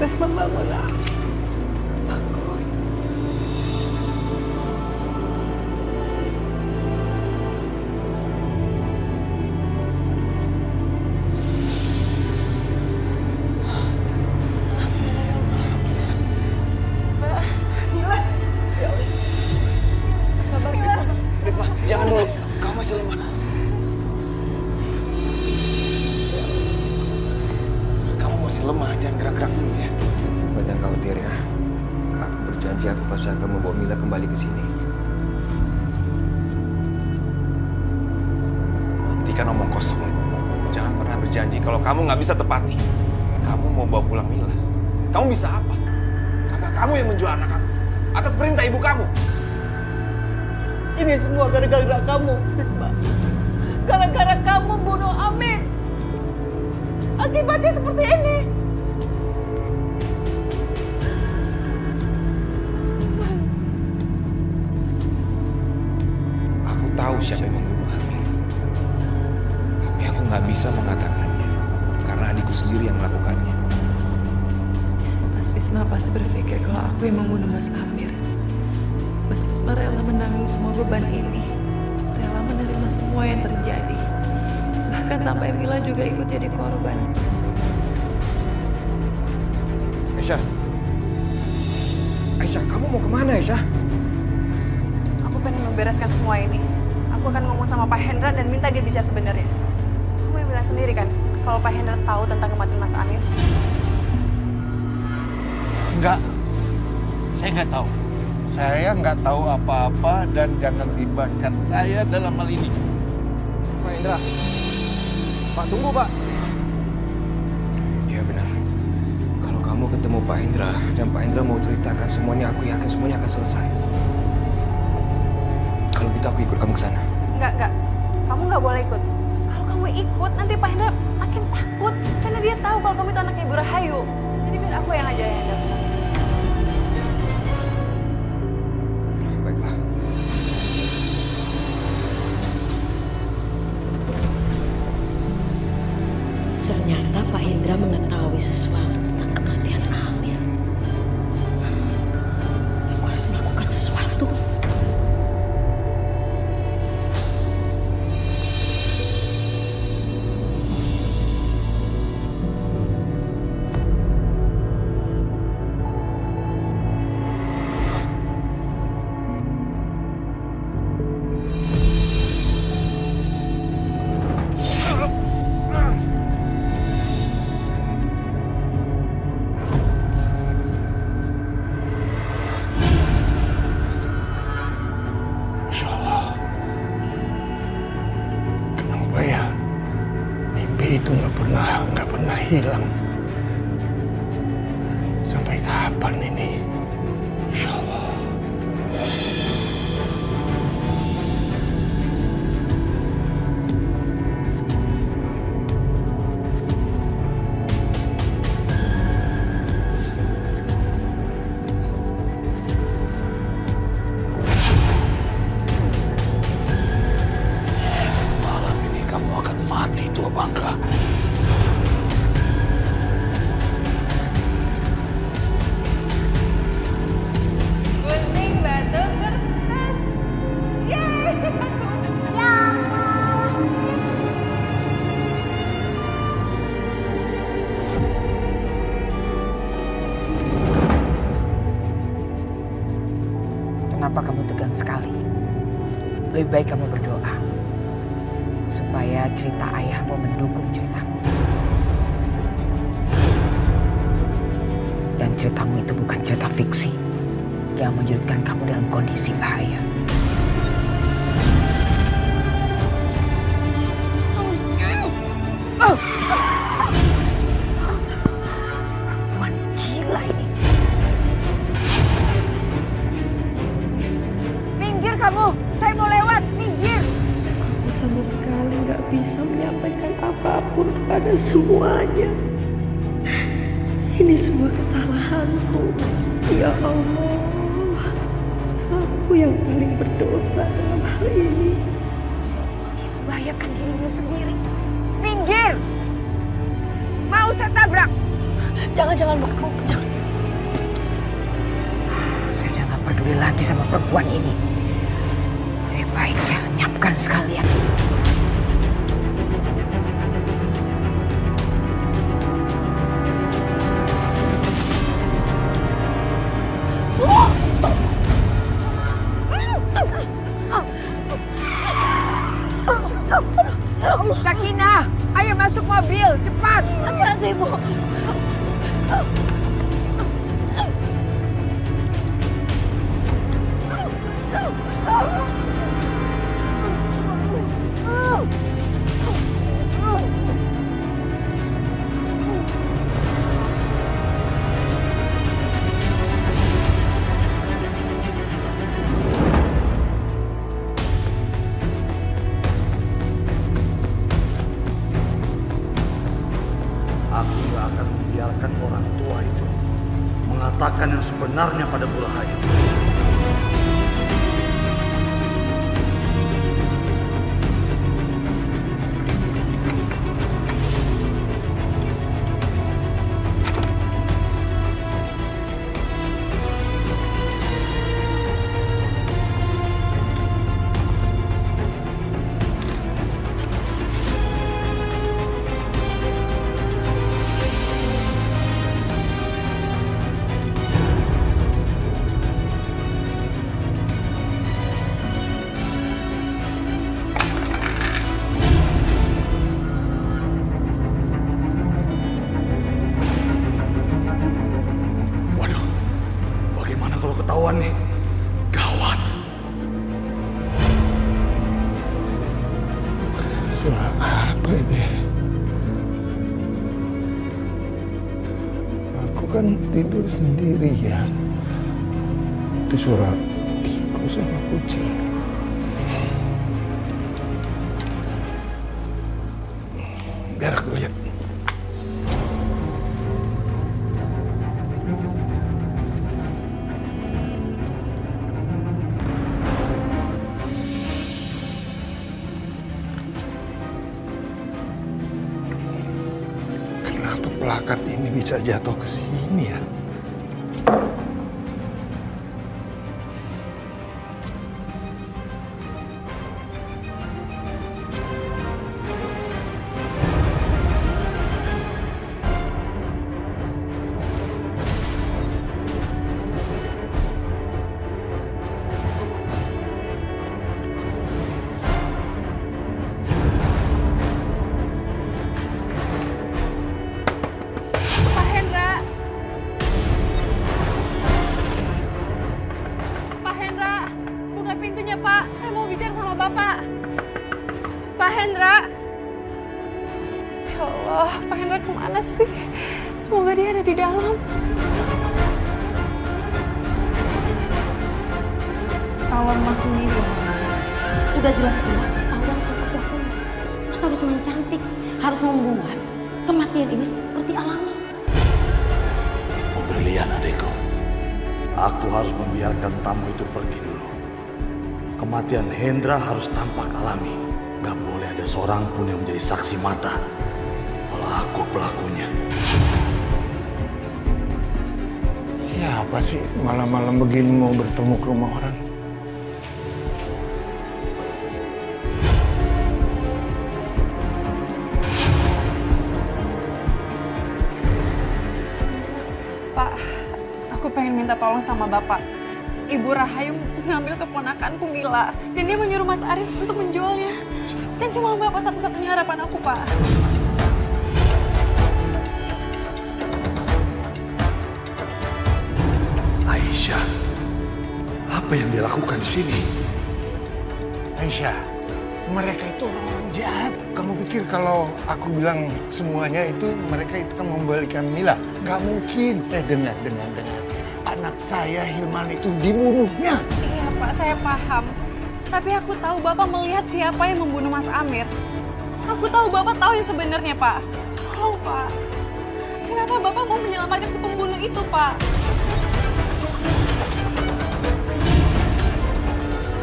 Risma bangunlah. Bangun. Risma, jangan dulu. Kau masih lemah. Kamu masih lemah, jangan gerak-gerak dulu ya. Jangan khawatir ya. Aku berjanji aku pasti akan membawa Mila kembali ke sini. Hentikan omong kosong. Jangan pernah berjanji kalau kamu nggak bisa tepati. Kamu mau bawa pulang Mila. Kamu bisa apa? Kakak kamu yang menjual anak aku. Atas perintah ibu kamu. Ini semua gara-gara kamu, Risma. Gara-gara kamu bunuh Amin. Akibatnya seperti ini. Aku tahu siapa yang membunuh Amin. Tapi aku nggak bisa mengatakannya. Karena adikku sendiri yang melakukannya. Mas Bisma pasti berpikir kalau aku yang membunuh Mas Amir. Mas Bisma rela menanggung semua beban ini. Rela menerima semua yang terjadi. Bahkan sampai Mila juga ikut jadi korban. Aisyah. Aisyah, kamu mau kemana Aisyah? Aku pengen membereskan semua ini. Aku akan ngomong sama Pak Hendra dan minta dia bicara sebenarnya. Kamu yang bilang sendiri kan, kalau Pak Hendra tahu tentang kematian Mas Amir. Enggak, saya nggak tahu. Saya nggak tahu apa-apa dan jangan libatkan saya dalam hal ini. Pak Indra. Pak, tunggu Pak. Ya benar. Kalau kamu ketemu Pak Indra dan Pak Indra mau ceritakan semuanya, aku yakin semuanya akan selesai. Kalau gitu aku ikut kamu ke sana. Enggak. Kamu nggak boleh ikut. Kalau kamu ikut, nanti Pak Hendra makin takut. Karena dia tahu kalau kamu itu anaknya Ibu Rahayu. Jadi biar aku yang aja yang handle sekarang. Baiklah. Ternyata Pak Hendra mengetahui sesuatu tentang kematian Amir. Aku harus melakukan sesuatu. Masya Allah. Kenapa ya? Mimpi itu nggak pernah hilang. Sampai kapan ini? Masya Allah. Malam ini kamu akan mati, tua bangka. Gunting batu kertas. Yeay! Kenapa kamu tegang sekali? Lebih baik kamu berdoa. Supaya cerita ayahmu mendukung ceritamu. Dan ceritamu itu bukan cerita fiksi. Yang menjadikan kamu dalam kondisi bahaya. Perempuan gila ini. Minggir kamu, saya mau lewat, minggir. Aku sama sekali nggak bisa menyampaikan apapun kepada semuanya. Ini semua kesalahanku. Ya Allah, aku yang paling berdosa dalam hal ini. Membahayakan dirimu sendiri. Minggir! Mau saya tabrak? Jangan, Bu. Jangan. Saya udah gak peduli lagi sama perempuan ini. Lebih baik saya lenyapkan sekalian. Sakinah, ayo masuk mobil, cepat. Hati-hati, Bu. Aku gak akan membiarkan orang tua itu mengatakan yang sebenarnya pada Burahaya. Waduh, bagaimana kalau ketahuan nih? Gawat. Suara apa itu ya? Aku kan tidur sendirian. Itu suara tikus sama kucing. Biar aku lihat. Kenapa plakat ini bisa jatuh ke sini ya? Pak Hendra. Pak Hendra, buka pintunya, Pak. Saya mau bicara sama Bapak. Pak Hendra. Ya Allah, Pak Hendra kemana sih? Semoga dia ada di dalam. Kalau Mas sendiri, udah jelas-jelas ketahuan siapa pelakunya. Mas harus main cantik, harus membuat kematian ini seperti alami. Oh brilian adikku. Aku harus membiarkan tamu itu pergi dulu. Kematian Hendra harus tampak alami. Gak boleh ada seorang pun yang menjadi saksi mata kalau aku pelakunya. Siapa sih malam-malam begini mau bertemu ke rumah orang? Pak, aku pengen minta tolong sama Bapak. Ibu Rahayu ngambil keponakanku Mila, dan dia menyuruh Mas Arif untuk menjualnya. Dan cuma Bapak satu-satunya harapan aku, Pak. Aisyah, apa yang dilakukan di sini? Aisyah, mereka itu orang jahat. Kamu pikir kalau aku bilang semuanya itu mereka itu kan membalikan Mila? Gak mungkin. Dengar. Anak saya Hilman itu dibunuhnya. Iya, Pak, saya paham. Tapi aku tahu Bapak melihat siapa yang membunuh Mas Amir. Aku tahu Bapak tahu yang sebenarnya, Pak. Tolong, Pak. Kenapa Bapak mau menyelamatkan si pembunuh itu, Pak?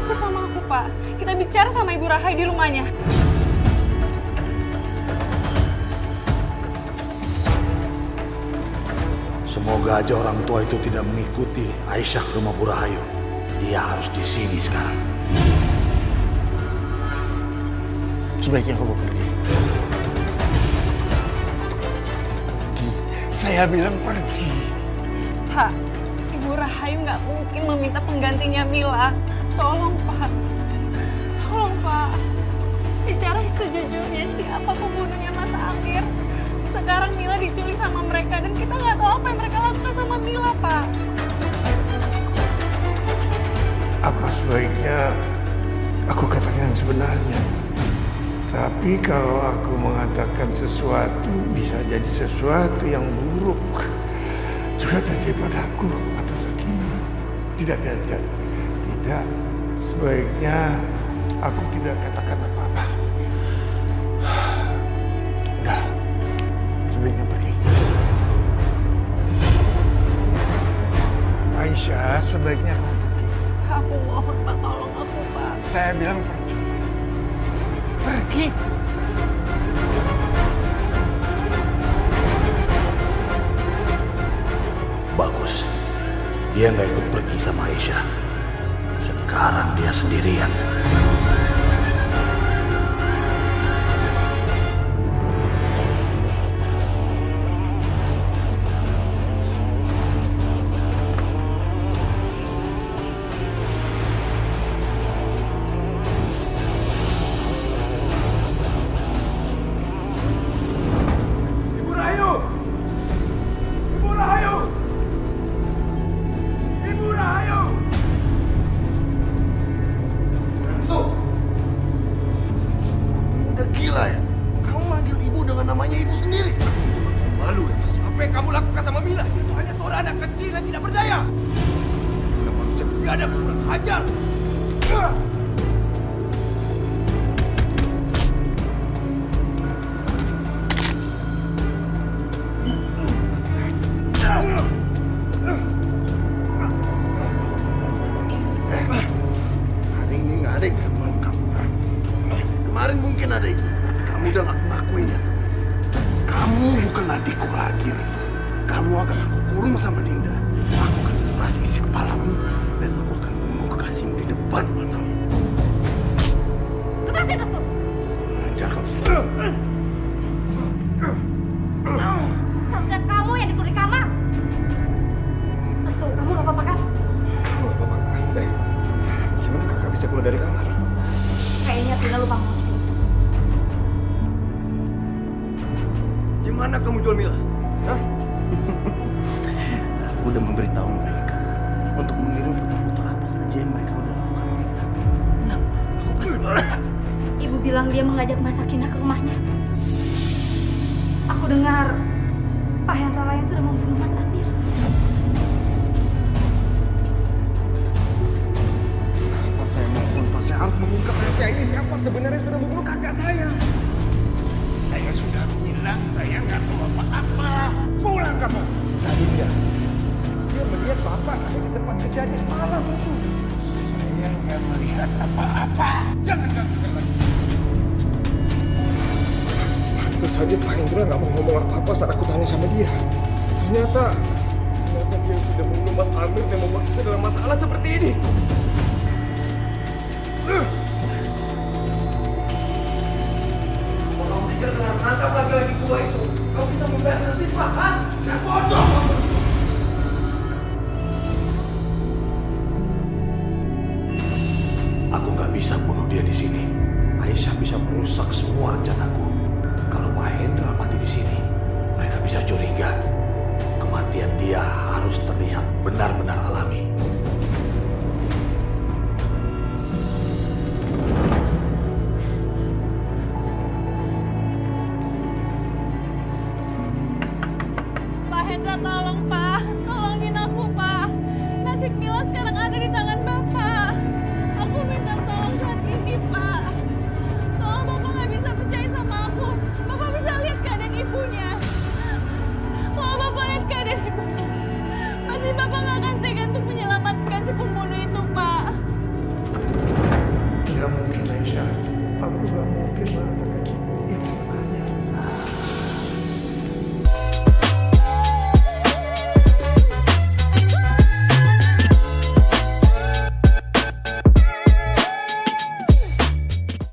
Ikut sama aku, Pak. Kita bicara sama Ibu Rahayu di rumahnya. Semoga aja orang tua itu tidak mengikuti Aisyah ke rumah Bu Rahayu. Dia harus di sini sekarang. Sebaiknya kamu pergi. Pergi. Saya bilang pergi. Pak, Ibu Rahayu nggak mungkin meminta penggantinya Mila. Tolong, Pak. Tolong, Pak. Bicara sejujurnya, siapa pembunuhnya Mas Amir? Sekarang Mila diculik sama mereka dan kita nggak tahu apa yang mereka lakukan sama Mila, Pak. Apa sebaiknya aku katakan yang sebenarnya? Tapi kalau aku mengatakan sesuatu, bisa jadi sesuatu yang buruk juga terjadi padaku atau Sakinah. Tidak. Sebaiknya aku tidak katakan apa-apa. Udah, sebaiknya pergi. Aisyah, sebaiknya kamu pergi. Aku mohon, Pak, tolong aku, Pak. Saya bilang pergi. Pergi. Bagus. Dia nggak ikut pergi sama Aisyah. Sekarang dia sendirian. Udah gila ya? Kamu manggil ibu dengan namanya ibu sendiri. Malu ya, Mas. Apa yang kamu lakukan sama Mila? Dia itu hanya seorang anak kecil yang tidak berdaya. Sudah manusia biadab, kurang ajar. Hari ini nggak ada yang bisa menolong kamu. Kemarin mungkin ada ibu, tapi kamu udah nggak mengakuinya. Kamu bukan adikku lagi, Restu. Kamu akan aku kurung sama Dinda. Aku akan kuras isi kepalamu dan aku akan bunuh kekasihmu di depan matamu. Lepasin, Restu. Lancar kamu. Seharusnya kamu yang dikurung di kamar. Restu, kamu gak apa-apa kan? Gimana kakak bisa keluar dari kamar? Kayaknya Tina lupa ngomong seperti itu. Gimana kamu jual Mila? Hah? Aku udah memberitahu mereka untuk mengirim foto-foto apa saja yang mereka udah lakukan ke Mila. Nah, aku pasti... Ibu bilang dia mengajak Mas Sakinah ke rumahnya. Aku dengar Pak Hendra yang sudah membunuh Mas Amir. Pak, saya mohon, Pak. Saya harus mengungkap rahasia ini. Siapa sebenarnya sudah membunuh kakak saya? Saya sudah bilang saya nggak tahu apa-apa. Pulang kamu. Tadi dia melihat bapak ada di tempat kejadian malam itu. Saya nggak melihat apa-apa. Jangan ganggu saya lagi. Terus saja Pak Indra nggak mau ngomong apa-apa saat aku tanya sama dia. Ternyata dia sudah membunuh Mas Amir dan membuat kita dalam masalah seperti ini. Kalau kamu pikir dengan menangkap laki-laki tua itu, kau bisa membebaskan siswa, kan? Nah, bodoh kamu. Aku nggak bisa bunuh dia di sini. Aisyah bisa merusak semua rencanaku. Kalau Pak Hendra mati di sini, mereka bisa curiga. Kematian dia harus terlihat benar-benar alami. Pak Hendra, tolong, Pak. Tolongin aku, Pak. Nasib Mila sekarang